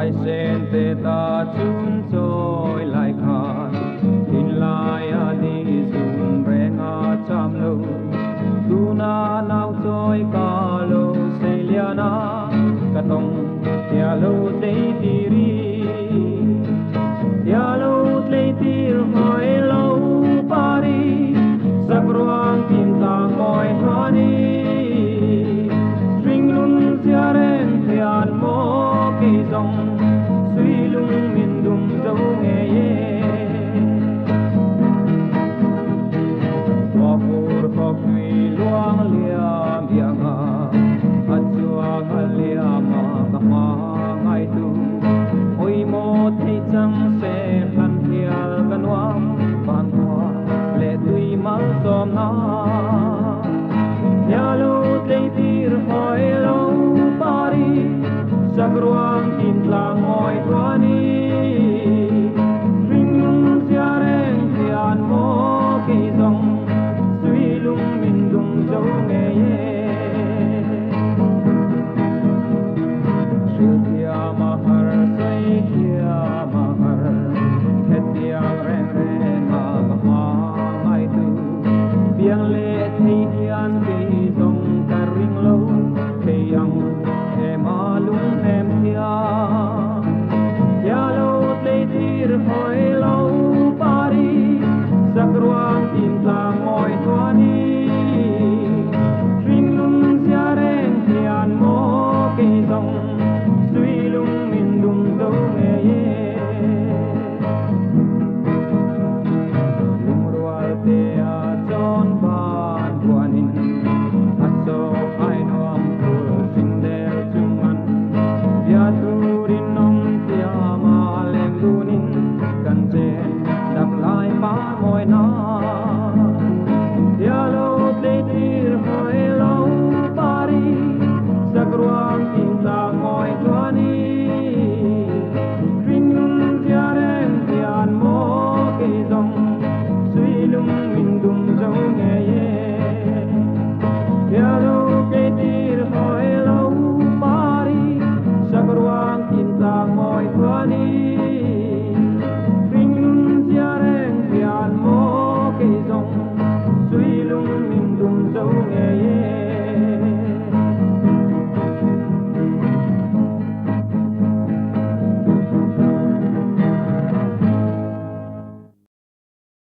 mai sen te ta chun choi lai khan tin lai a di sun reng a cham lo tu na nau choi ka lo se lia na ka tong tia lo te ti ri tia lo te ti hoi lo pa ri sa kruang tin tang moi hani string lun sia ren tian mo ki dong suy lung min dum dâu nghe ye qua pur khóc tuy luang liam yang a at chuang a liam a ka ma ngai tu oi mo thei chang se khan thial kanwam ban hoa le tui mal som na ya lo tei tir hoi lo pari sagruang tin lang moi kwani